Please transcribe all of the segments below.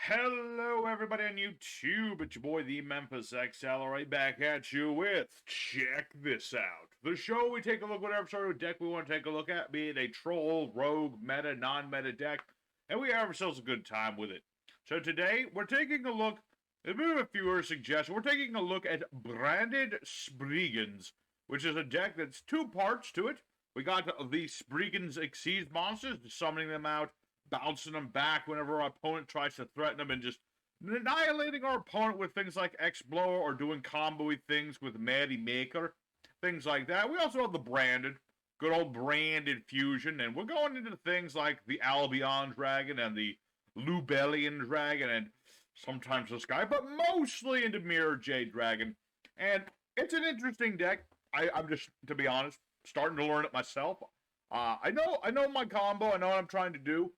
Hello, everybody on YouTube. It's your boy, the Memphis XL, right back at you with Check This Out. The show, we take a look at whatever sort of deck we want to take a look at, be it a troll, rogue, meta, non-meta deck, and we have ourselves a good time with it. So today, we're taking a look, a bit of a viewer suggestion, we're taking a look at Branded Springans, which is a deck that's two parts to it. We got the Springans Exceed monsters, summoning them out, bouncing them back whenever our opponent tries to threaten them, and just annihilating our opponent with things like X-Blower or doing combo-y things with Maddie Maker, things like that. We also have the branded, good old branded fusion, and we're going into things like the Albion Dragon and the Lubellian Dragon, and sometimes this guy, but mostly into Mirror Jade Dragon. And it's an interesting deck. I'm just, to be honest, starting to learn it myself. I know my combo. I know what I'm trying to do.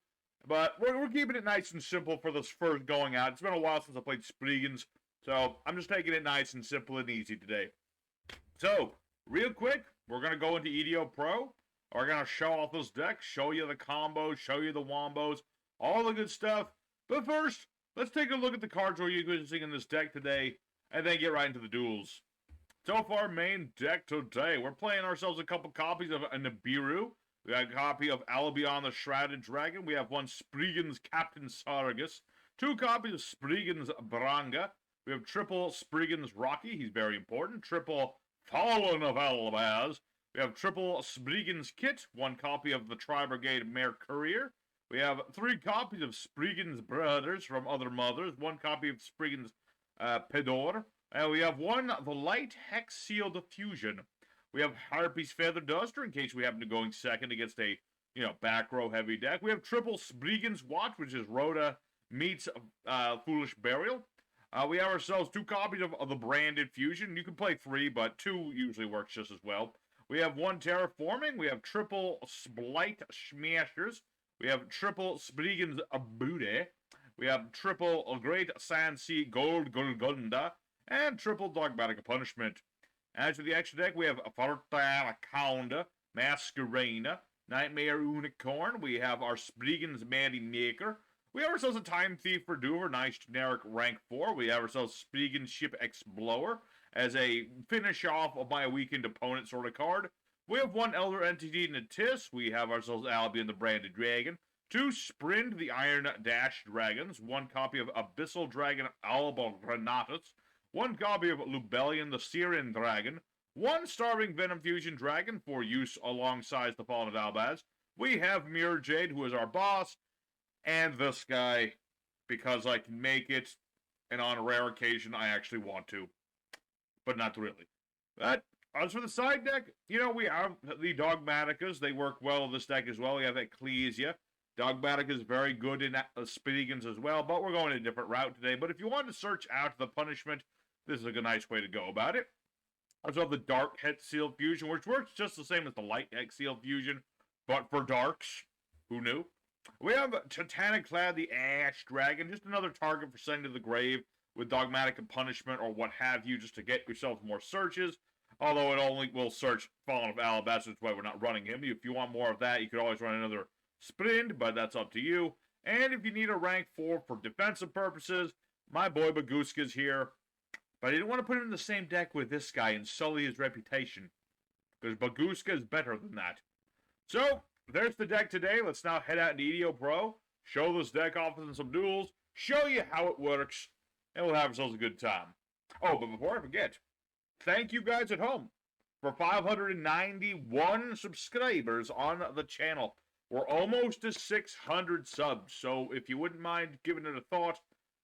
But we're keeping it nice and simple for this first going out. It's been a while since I played Springans, so I'm just taking it nice and simple and easy today. So, real quick, we're going to go into EDO Pro. We're going to show off this deck, show you the combos, show you the wombos, all the good stuff. But first, let's take a look at the cards we're using in this deck today, and then get right into the duels. So far, main deck today, we're playing ourselves a couple copies of a Nibiru. We got a copy of Albion the Shrouded Dragon. We have one Sprigans Captain Sargus. Two copies of Sprigans Branga. We have triple Sprigans Rocky. He's very important. Triple Fallen of Albaz. We have triple Sprigans Kit. One copy of the Tri-Brigade Mare Courier. We have three copies of Sprigans Brothers from Other Mothers. One copy of Sprigans Pedor. And we have one, the Light Hex Sealed Fusion. We have Harpy's Feather Duster in case we happen to going second against a, back row heavy deck. We have triple Sprigans Watch, which is Rhoda meets Foolish Burial. We have ourselves two copies of the Branded Fusion. You can play three, but two usually works just as well. We have one Terraforming. We have triple Splight Smashers. We have triple Sprigans Booty. We have triple Great Sandsea of Golgonda. And triple Dogmatic Punishment. As for the extra deck, we have Fartalaconda, Masquerena, Nightmare Unicorn. We have our Sprigans Maddie Maker. We have ourselves a Time Thief for Dover, nice generic rank 4. We have ourselves Sprigans Ship X-Blower as a finish off of my weakened opponent sort of card. We have one Elder Entity Natis. We have ourselves Albion the Branded Dragon. Two Sprind the Iron Dash Dragons. One copy of Abyssal Dragon Alba Granatus. One copy of Lubellian the Syrian Dragon, one Starving Venom Fusion Dragon for use alongside the Fallen of Albaz. We have Mirror Jade, who is our boss, and this guy, because I can make it, and on a rare occasion I actually want to, but not really. But as for the side deck, we have the Dogmaticas. They work well in this deck as well. We have Ecclesia. Dogmatica is very good in Springans as well, but we're going a different route today. But if you want to search out the punishment, this is a nice way to go about it. Also have the Dark Hex Sealed Fusion, which works just the same as the Light Hex Sealed Fusion, but for darks. Who knew? We have Titanic Clad the Ash Dragon, just another target for sending to the grave with Dogmatic and Punishment or what have you, just to get yourself more searches. Although it only will search Fallen of Albaz, that's why we're not running him. If you want more of that, you could always run another Sprint, but that's up to you. And if you need a rank 4 for defensive purposes, my boy Baguska's here. But I didn't want to put him in the same deck with this guy and sully his reputation. Because Baguska is better than that. So, there's the deck today. Let's now head out into EDO Pro. Show this deck off in some duels. Show you how it works. And we'll have ourselves a good time. Oh, but before I forget, thank you guys at home for 591 subscribers on the channel. We're almost to 600 subs. So, if you wouldn't mind giving it a thought,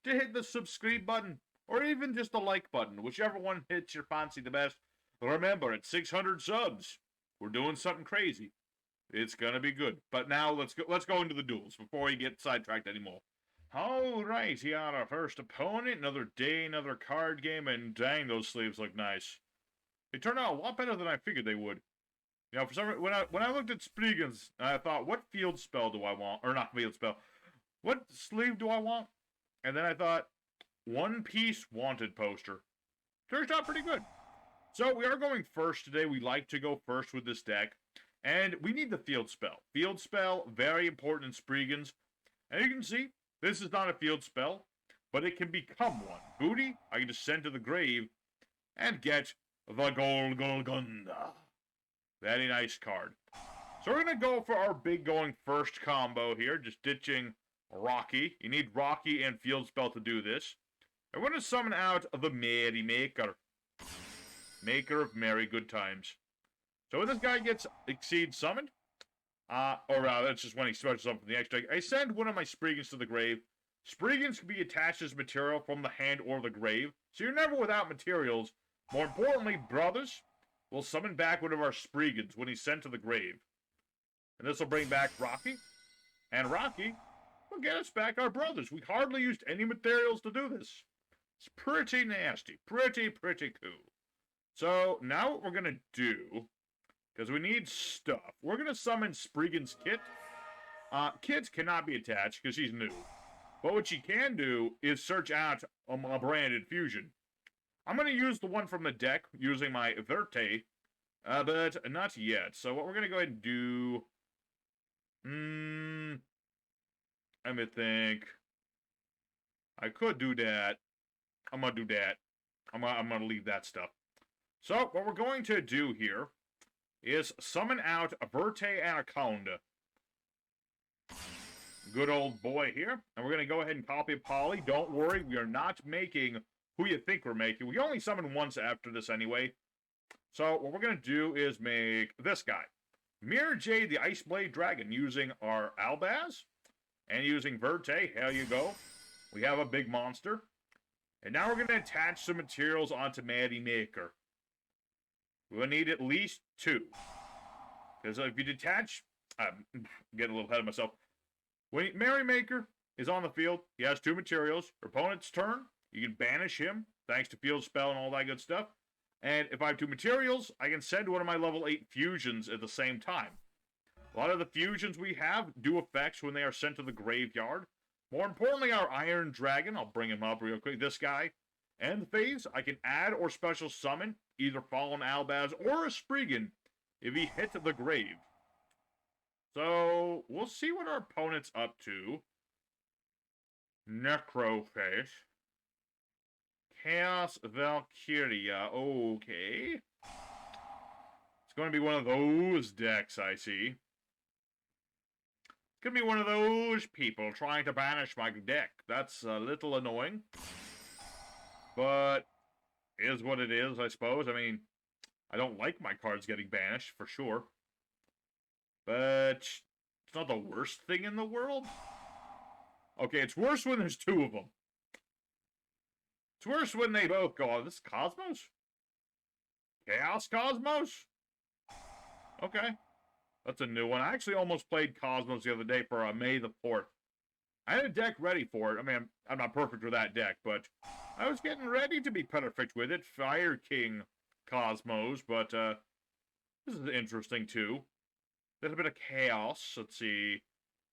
to hit the subscribe button. Or even just the like button, whichever one hits your fancy the best. Remember, at 600 subs, we're doing something crazy. It's gonna be good. But now let's go into the duels before we get sidetracked anymore. Alright, here our first opponent. Another day, another card game, and dang, those sleeves look nice. They turned out a lot better than I figured they would. For some reason, when I looked at Springans, I thought, what field spell do I want? Or not field spell. What sleeve do I want? And then I thought, One Piece Wanted poster. Turns out pretty good. So we are going first today. We like to go first with this deck. And we need the field spell. Field spell, very important in Springans. And you can see, this is not a field spell. but it can become one. Booty, I can just send to the grave and get the Golgonda. Very nice card. So we're going to go for our big going first combo here, just ditching Rocky. You need Rocky and Field Spell to do this. And we're going to summon out the Merry Maker. Maker of merry good times. So when this guy gets Exceed summoned, or rather, that's just when he specials up from the extra deck, I send one of my Springans to the grave. Springans can be attached as material from the hand or the grave, so you're never without materials. More importantly, brothers, we'll summon back one of our Springans when he's sent to the grave. And this will bring back Rocky, and Rocky will get us back our brothers. We hardly used any materials to do this. It's pretty nasty, pretty cool. So, now what we're going to do, because we need stuff, we're going to summon Spriggan's Kit. Kit cannot be attached because she's new. But what she can do is search out a branded fusion. I'm going to use the one from the deck using my Verte, but not yet. So what we're going to go ahead and do... let me think. I could do that. I'm going to do that. I'm going to leave that stuff. So, what we're going to do here is summon out a Verte Anaconda. Good old boy here. And we're going to go ahead and copy Polly. Don't worry, we are not making who you think we're making. We only summon once after this anyway. So, what we're going to do is make this guy. Mirror Jade, the Ice Blade Dragon, using our Albaz. And using Verte, here you go. We have a big monster. And now we're going to attach some materials onto Merry Maker. We'll need at least 2. Because if you detach... I'm getting a little ahead of myself. When Merry Maker is on the field, he has 2 materials. Your opponent's turn, you can banish him, thanks to Field Spell and all that good stuff. And if I have 2 materials, I can send one of my level 8 fusions at the same time. A lot of the fusions we have do effects when they are sent to the graveyard. More importantly, our Iron Dragon, I'll bring him up real quick, this guy. End phase, I can add or special summon either Fallen Albaz or a Springan if he hits the grave. So, we'll see what our opponent's up to. Necroface. Chaos Valkyria, okay. It's going to be one of those decks, I see. It's going to be one of those people trying to banish my deck. That's a little annoying. But, is what it is, I suppose. I mean, I don't like my cards getting banished, for sure. But, it's not the worst thing in the world. Okay, it's worse when there's 2 of them. It's worse when they both go, oh, this is Cosmos? Chaos Cosmos? Okay. That's a new one. I actually almost played Cosmos the other day for May the 4th. I had a deck ready for it. I mean, I'm not perfect with that deck, but I was getting ready to be perfect with it. Fire King Cosmos, but this is interesting, too. There's a bit of chaos. Let's see.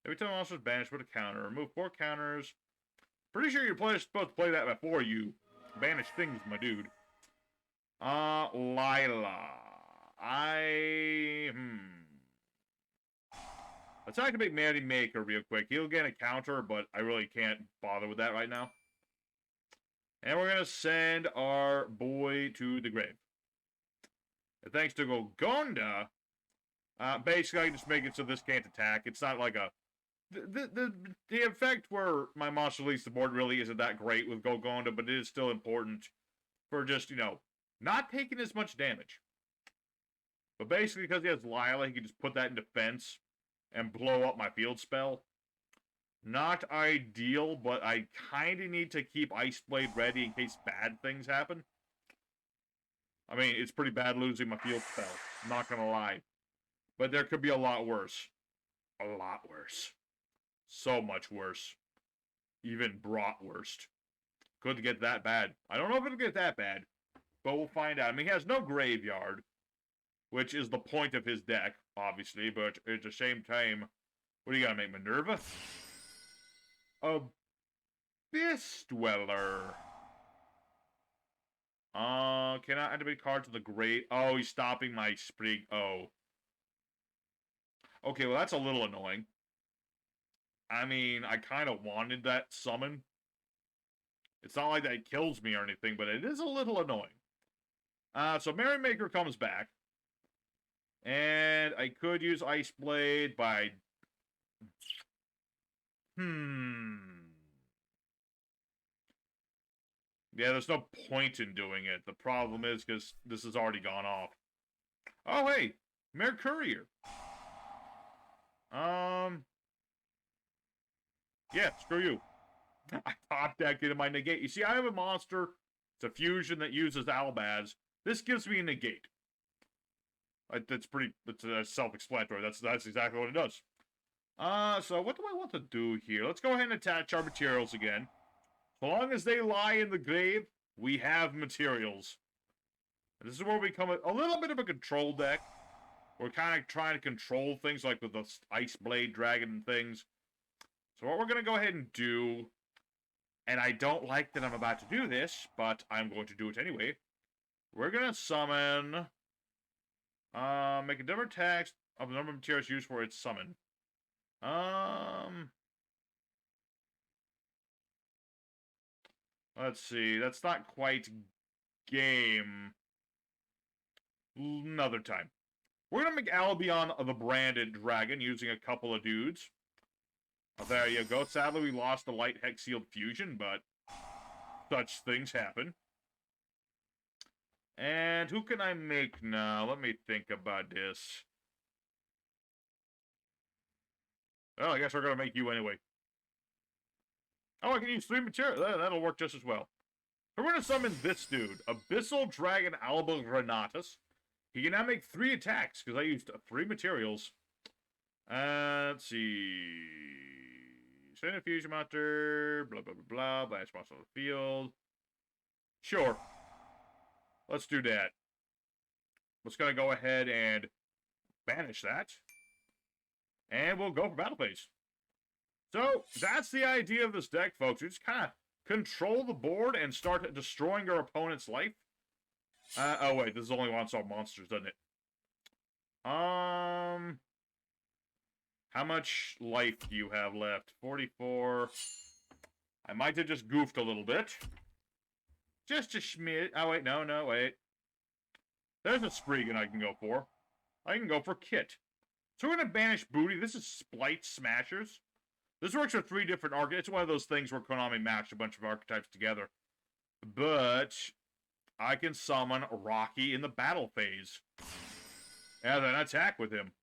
Every time a monster is banished, put a counter. Remove 4 counters. Pretty sure your player's supposed to play that before you banish things, my dude. Lila. Let's activate Merry Maker real quick. He'll get a counter, but I really can't bother with that right now. And we're going to send our boy to the grave. And thanks to Golgonda, basically I can just make it so this can't attack. It's not like a... The effect where my monster leaves the board really isn't that great with Golgonda, but it is still important for just, you know, not taking as much damage. But basically, because he has Lila, he can just put that in defense and blow up my field spell. Not ideal, but I kind of need to keep Ice Blade ready in case bad things happen. I mean, it's pretty bad losing my field spell, I'm not gonna lie. But there could be a lot worse. A lot worse. So much worse. Even bratwurst. Could get that bad. I don't know if it'll get that bad, but we'll find out. I mean, he has no graveyard, which is the point of his deck, obviously, but at the same time, what are you gonna make, Minerva? Abyss Dweller. Cannot activate card to the grave. Oh, he's stopping my Sprig. Oh. Okay, well, that's a little annoying. I mean, I kind of wanted that summon. It's not like that it kills me or anything, but it is a little annoying. So Merrymaker comes back. And I could use Ice Blade by... Yeah, there's no point in doing it. The problem is because this has already gone off. Oh, hey! Mercurier. Yeah, screw you. I top decked into my negate. You see, I have a monster. It's a fusion that uses Albaz. This gives me a negate. That's self-explanatory. That's exactly what it does. So what do I want to do here? Let's go ahead and attach our materials again. So long as they lie in the grave, we have materials. This is where we become a little bit of a control deck. We're kind of trying to control things like with the Ice Blade Dragon and things. So what we're going to go ahead and do, and I don't like that I'm about to do this, but I'm going to do it anyway. We're going to summon... make a different text of the number of materials used for its summon. Let's see. That's not quite game. Another time. We're gonna make Albion the branded dragon using a couple of dudes. There you go. Sadly, we lost the light hex sealed fusion, but such things happen. And who can I make now? Let me think about this. Well, I guess we're going to make you anyway. Oh, I can use 3 materials. That'll work just as well. So we're going to summon this dude. Abyssal Dragon Alba Granatus. He can now make 3 attacks, because I used 3 materials. Let's see. Send a fusion monster. Blah, blah, blah, blah. Blast monster on the field. Sure. Let's do that. Let's going to go ahead and banish that. And we'll go for battle phase. So, that's the idea of this deck, folks. You just kind of control the board and start destroying your opponent's life. Oh, wait. This is only one-star monsters, doesn't it? How much life do you have left? 44. I might have just goofed a little bit. Just a schmid. Oh, wait. No, wait. There's a Springan I can go for. I can go for Kit. So we're going to banish Booty. This is Splight Smashers. This works with 3 different archetypes. It's one of those things where Konami mashed a bunch of archetypes together. But I can summon Rocky in the battle phase. And then attack with him.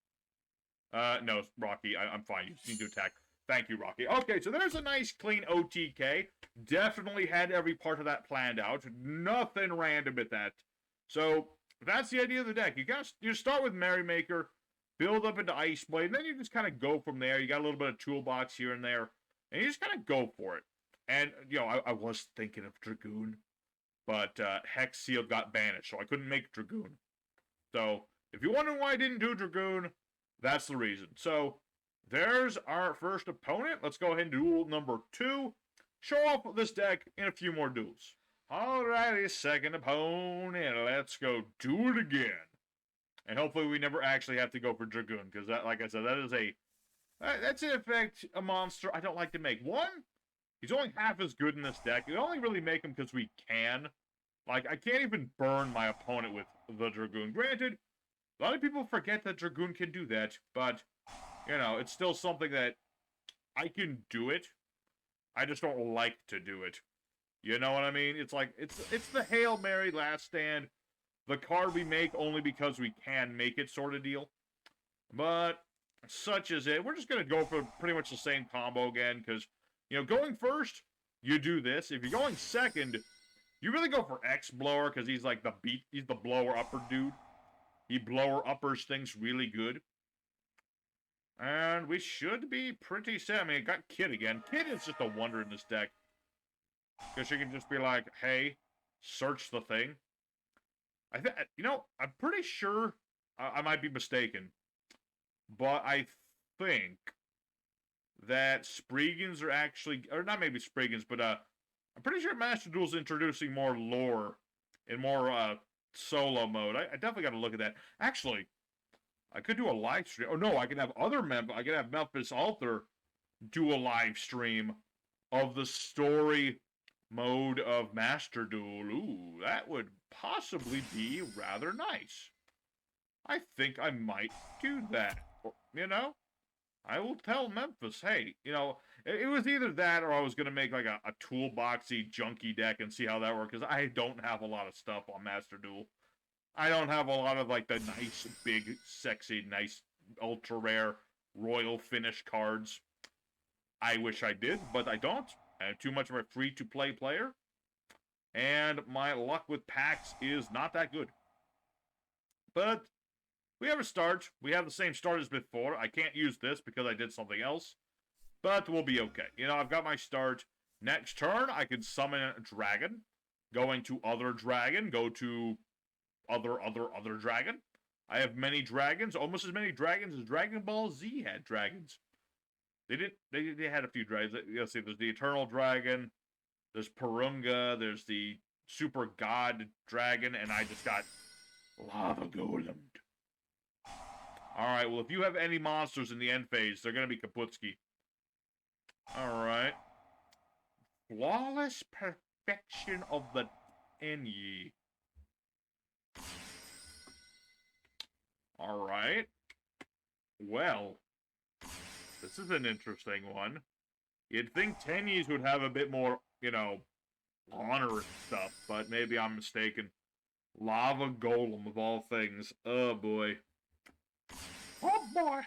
No, Rocky, I'm fine. You need to attack. Thank you, Rocky. Okay, so there's a nice, clean OTK. Definitely had every part of that planned out. Nothing random at that. So that's the idea of the deck. You start with Merrymaker, build up into Ice Blade, and then you just kind of go from there. You got a little bit of toolbox here and there, and you just kind of go for it. And, you know, I was thinking of Dragoon, but Hex Seal got banished, so I couldn't make Dragoon. So, if you're wondering why I didn't do Dragoon, that's the reason. So, there's our first opponent. Let's go ahead and duel number 2. Show off this deck in a few more duels. Alrighty, second opponent. Let's go do it again. And hopefully we never actually have to go for Dragoon, because that, like I said, that's in effect a monster I don't like to make. One, he's only half as good in this deck. We only really make him because we can. Like, I can't even burn my opponent with the Dragoon. Granted, a lot of people forget that Dragoon can do that, but, you know, it's still something that I can do it. I just don't like to do it. You know what I mean? It's like, it's the Hail Mary last stand. The card we make only because we can make it sort of deal. But such is it. We're just going to go for pretty much the same combo again. Because, you know, going first, you do this. If you're going second, you really go for X-Blower. Because he's like he's the blower-upper dude. He blower-uppers things really good. And we should be pretty set. I mean, it got Kid again. Kid is just a wonder in this deck. Because you can just be like, hey, search the thing. You know, I'm pretty sure, I might be mistaken, but I think that Springans are actually, or not maybe Springans, but I'm pretty sure Master Duel's introducing more lore and more solo mode. I definitely got to look at that. Actually, I could do a live stream. Oh no, I could have I could have Memphis Alter do a live stream of the story mode of Master Duel. Ooh, that would possibly be rather nice. I think I might do that. You know? I will tell Memphis, hey, you know, it was either that or I was going to make like a toolboxy, junky deck and see how that works, because I don't have a lot of stuff on Master Duel. I don't have a lot of like the nice, big, sexy, nice, ultra rare, royal finish cards. I wish I did, but I don't. I'm too much of a free-to-play player. And my luck with packs is not that good. But we have a start. We have the same start as before. I can't use this because I did something else. But we'll be okay. You know, I've got my start. Next turn, I can summon a dragon. Going to other dragon. Go to other dragon. I have many dragons. Almost as many dragons as Dragon Ball Z had dragons. They had a few dragons. Let's see, there's the Eternal Dragon. There's Purunga. There's the Super God Dragon. And I just got Lava Golem. Alright, well, if you have any monsters in the end phase, they're going to be Kaputski. Alright. Flawless perfection of the Tenyi. Alright. Well, this is an interesting one. You'd think Tenyis would have a bit more, you know, honor and stuff, but maybe I'm mistaken. Lava Golem, of all things. Oh, boy. Oh, boy.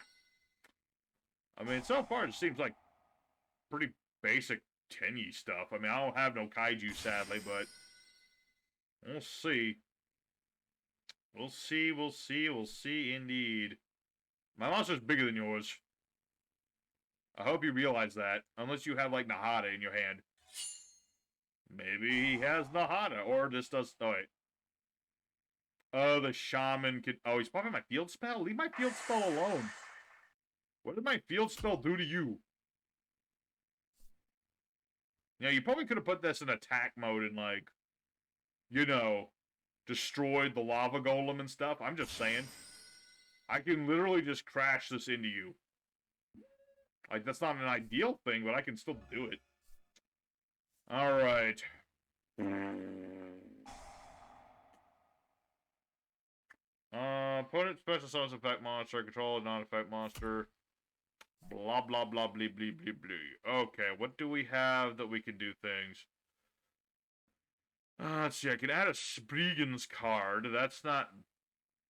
I mean, so far it seems like pretty basic Tenyi stuff. I mean, I don't have no kaiju, sadly, but we'll see. We'll see, indeed. My monster's bigger than yours. I hope you realize that. Unless you have, like, Nahada in your hand. Maybe he has Nahada, or this does... Oh, wait. Oh, the shaman can... Oh, he's popping my field spell? Leave my field spell alone. What did my field spell do to you? Yeah, you probably could have put this in attack mode and, like, you know, destroyed the lava golem and stuff. I'm just saying. I can literally just crash this into you. Like, that's not an ideal thing, but I can still do it. Alright. Opponent special summons effect monster, control a non-effect monster. Blah, blah, blah, blee, blee, blee, blee. Okay, what do we have that we can do things? Let's see, I can add a Springans card. That's not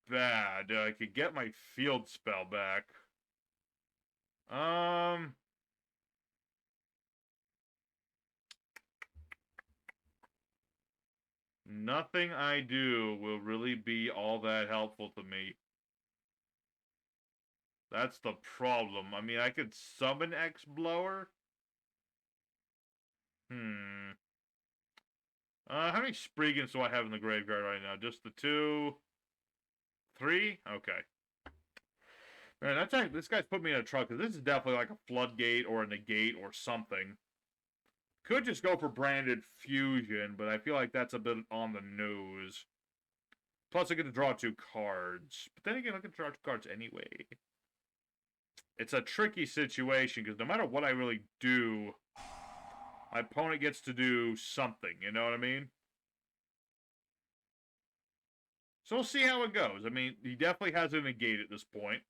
bad. I could get my field spell back. Nothing I do will really be all that helpful to me. That's the problem. I mean, I could summon X-Blower. How many Springans do I have in the graveyard right now? Just the 2? 3? Okay. Man, that's actually, this guy's put me in a truck, because this is definitely like a floodgate or a negate or something. Could just go for branded fusion, but I feel like that's a bit on the nose. Plus, I get to draw 2 cards. But then again, I can draw 2 cards anyway. It's a tricky situation, because no matter what I really do, my opponent gets to do something, you know what I mean? So we'll see how it goes. I mean, he definitely has a negate at this point.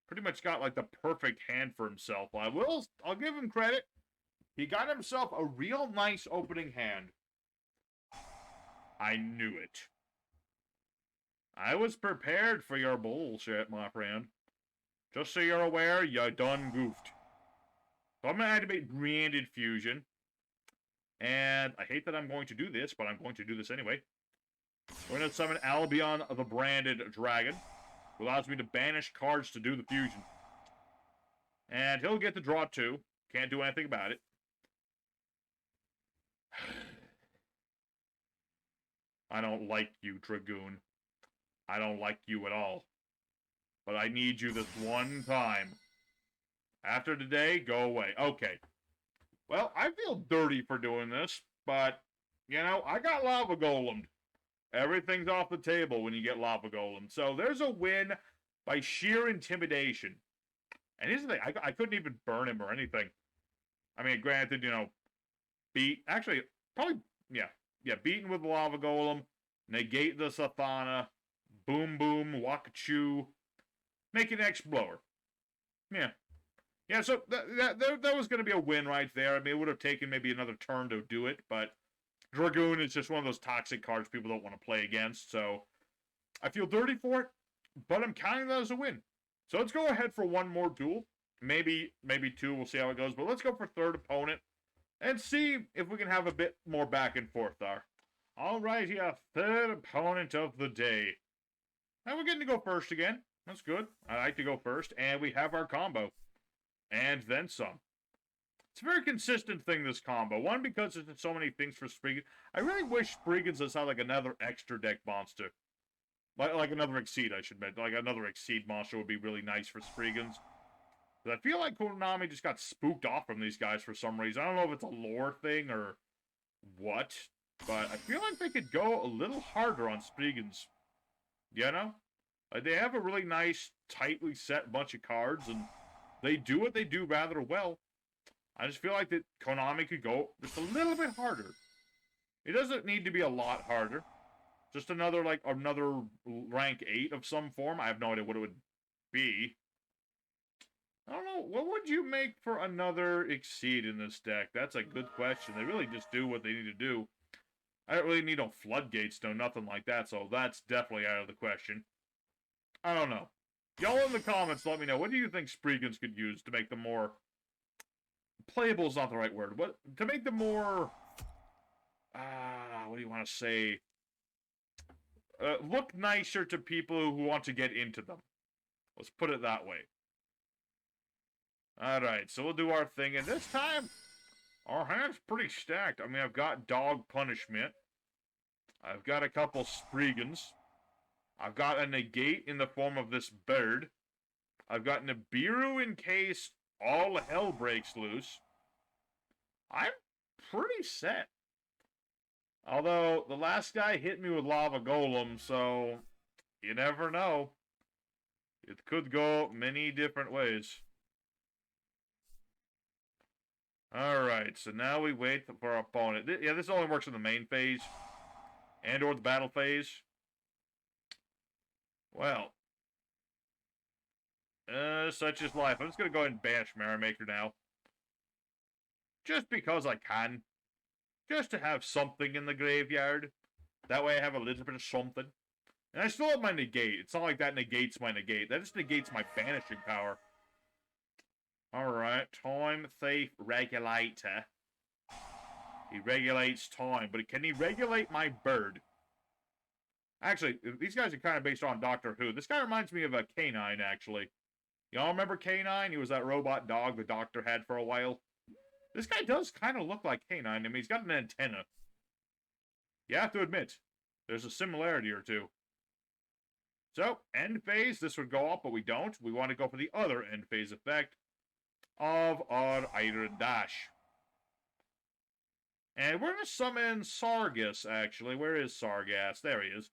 Pretty much got, like, the perfect hand for himself. I'll give him credit. He got himself a real nice opening hand. I knew it. I was prepared for your bullshit, my friend. Just so you're aware, you done goofed. So I'm going to activate branded fusion. And I hate that I'm going to do this, but I'm going to do this anyway. We're going to summon Albion the branded dragon, who allows me to banish cards to do the fusion. And he'll get to draw 2. Can't do anything about it. I don't like you, Dragoon. I don't like you at all. But I need you this one time. After today, go away. Okay. Well, I feel dirty for doing this, but, you know, I got Lava Golemed. Everything's off the table when you get Lava Golem. So there's a win by sheer intimidation. And here's the thing, I couldn't even burn him or anything. I mean, granted, you know, Actually, probably, yeah. Yeah, beaten with Lava Golem, negate the Sathana, boom boom, Wakachu, make an X-Blower. Yeah. Yeah, so that was going to be a win right there. I mean, it would have taken maybe another turn to do it, but Dragoon is just one of those toxic cards people don't want to play against, so I feel dirty for it, but I'm counting that as a win. So let's go ahead for one more duel. Maybe two, we'll see how it goes, but let's go for third opponent and see if we can have a bit more back and forth there. Alright, yeah, third opponent of the day. Now we're getting to go first again. That's good. I like to go first, and we have our combo. And then some. It's a very consistent thing, this combo. One, because there's so many things for Springans. I really wish Springans had like another extra deck monster. Like another Exceed, I should mention. Like another Exceed monster would be really nice for Springans. But I feel like Konami just got spooked off from these guys for some reason. I don't know if it's a lore thing or what. But I feel like they could go a little harder on Springans. You know? Like they have a really nice, tightly set bunch of cards, and they do what they do rather well. I just feel like that Konami could go just a little bit harder. It doesn't need to be a lot harder. Just another rank 8 of some form. I have no idea what it would be. I don't know. What would you make for another Exceed in this deck? That's a good question. They really just do what they need to do. I don't really need no floodgates, no nothing like that, so that's definitely out of the question. I don't know. Y'all in the comments let me know. What do you think Springans could use to make them more... Playable is not the right word. What to make them more... what do you want to say? Look nicer to people who want to get into them. Let's put it that way. Alright, so we'll do our thing, and this time, our hand's pretty stacked. I mean, I've got Dog Punishment. I've got a couple Springans. I've got a negate in the form of this bird. I've got Nibiru in case all hell breaks loose. I'm pretty set. Although, the last guy hit me with Lava Golem, so you never know. It could go many different ways. Alright, so now we wait for our opponent. Yeah, this only works in the main phase. And or the battle phase. Well. Such is life. I'm just going to go ahead and banish Merrymaker now. Just because I can. Just to have something in the graveyard. That way I have a little bit of something. And I still have my negate. It's not like that negates my negate. That just negates my banishing power. Alright, Time Thief Regulator. He regulates time, but can he regulate my bird? Actually, these guys are kind of based on Doctor Who. This guy reminds me of a Canine, actually. Y'all remember Canine? He was that robot dog the Doctor had for a while. This guy does kind of look like Canine. I mean, he's got an antenna. You have to admit, there's a similarity or two. So, end phase, this would go up, but we don't. We want to go for the other end phase effect of our Iron Dash. And we're going to summon Sargas, actually. Where is Sargas? There he is.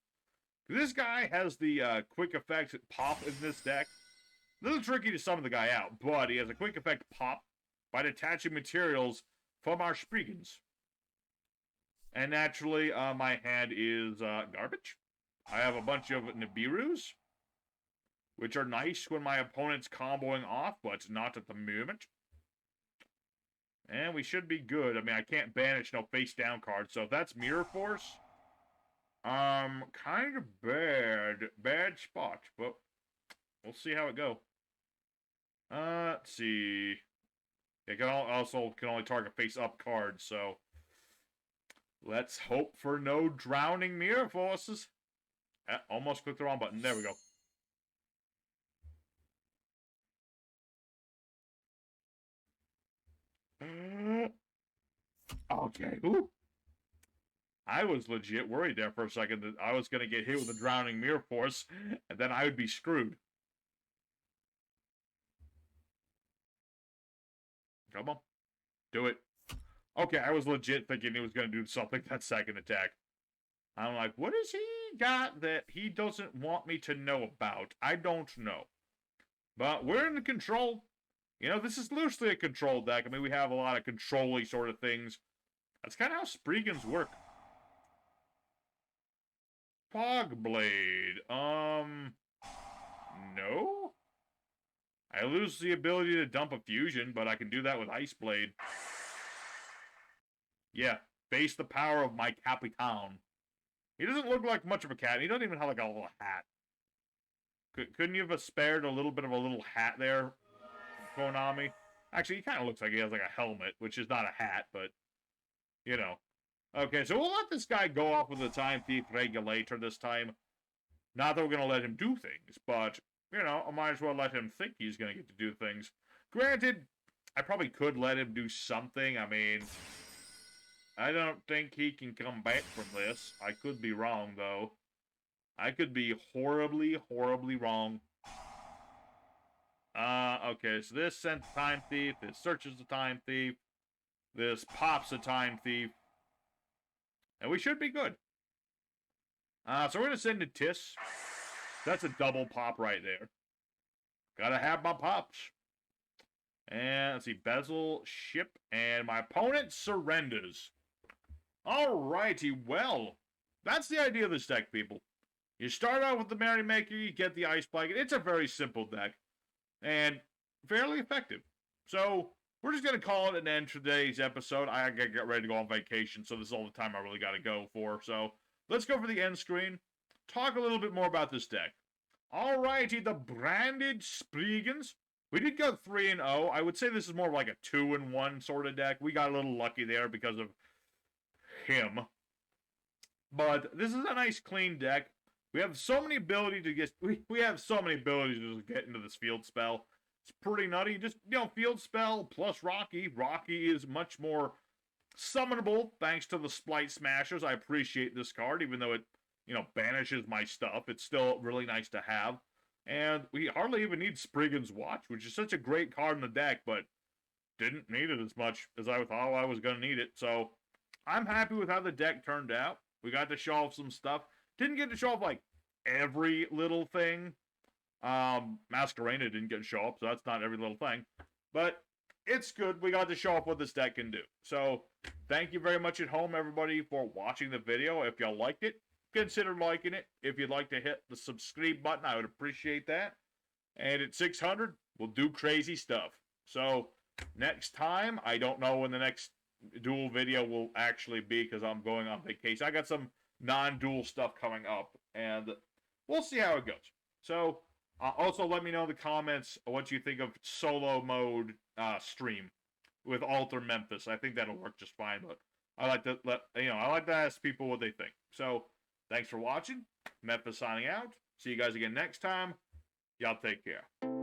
This guy has the quick effect pop in this deck. A little tricky to summon the guy out, but he has a quick effect pop by detaching materials from our Springans. And naturally, my hand is garbage. I have a bunch of Nibirus, which are nice when my opponent's comboing off, but not at the moment. And we should be good. I mean, I can't banish no face-down cards, so if that's Mirror Force, kind of bad spot, but we'll see how it go. Let's see. It can also only target face-up cards, so let's hope for no drowning Mirror Forces. Almost clicked the wrong button. There we go. Okay. Ooh. I was legit worried there for a second that I was going to get hit with a drowning Mirror Force, and then I would be screwed. Come on. Do it. Okay, I was legit thinking he was going to do something that second attack. I'm like, what has he got that he doesn't want me to know about? I don't know. But we're in control. You know, this is loosely a control deck. I mean, we have a lot of control-y sort of things. That's kind of how Springans work. Fogblade. No? I lose the ability to dump a fusion, but I can do that with Ice Blade. Yeah, face the power of my Capitan. He doesn't look like much of a cat. He doesn't even have like a little hat. Couldn't you have spared a little bit of a little hat there, Konami? Actually, he kind of looks like he has like a helmet, which is not a hat, but, you know. Okay, so we'll let this guy go off with the Time Thief Regulator this time. Not that we're going to let him do things, but, you know, I might as well let him think he's going to get to do things. Granted, I probably could let him do something. I mean, I don't think he can come back from this. I could be wrong, though. I could be horribly, horribly wrong. Okay, so this sends a Time Thief. This searches the Time Thief. This pops a Time Thief. And we should be good. So we're going to send to Tiss. That's a double pop right there. Gotta have my pops. And let's see, bezel, ship, and my opponent surrenders. Alrighty, well, that's the idea of this deck, people. You start out with the Merrymaker, you get the Ice Blanket. It's a very simple deck. And fairly effective. So, we're just going to call it an end for today's episode. I gotta get ready to go on vacation, so this is all the time I really gotta go for. So, let's go for the end screen. Talk a little bit more about this deck. Alrighty, the branded Springans. We did go 3-0. I would say this is more like a 2-1 sort of deck. We got a little lucky there because of him. But this is a nice, clean deck. We have so many abilities to get. We have so many abilities to just get into this field spell. It's pretty nutty. Just, you know, field spell plus Rocky. Rocky is much more summonable thanks to the Splice Smashers. I appreciate this card, even though it, you know, banishes my stuff. It's still really nice to have. And we hardly even need Spriggan's Watch, which is such a great card in the deck, but didn't need it as much as I thought I was going to need it. So I'm happy with how the deck turned out. We got to show off some stuff. Didn't get to show off, like, every little thing. Masquerena didn't get to show up, so that's not every little thing. But it's good. We got to show off what this deck can do. So thank you very much at home, everybody, for watching the video. If y'all liked it, consider liking it. If you'd like to hit the subscribe button, I would appreciate that. And at 600, we'll do crazy stuff. So next time, I don't know when the next duel video will actually be because I'm going on vacation. I got some non-duel stuff coming up, and we'll see how it goes. So also let me know in the comments what you think of solo mode stream with Alter Memphis. I think that'll work just fine, but I like to I like to ask people what they think. So thanks for watching. Memphis signing out. See you guys again next time. Y'all take care.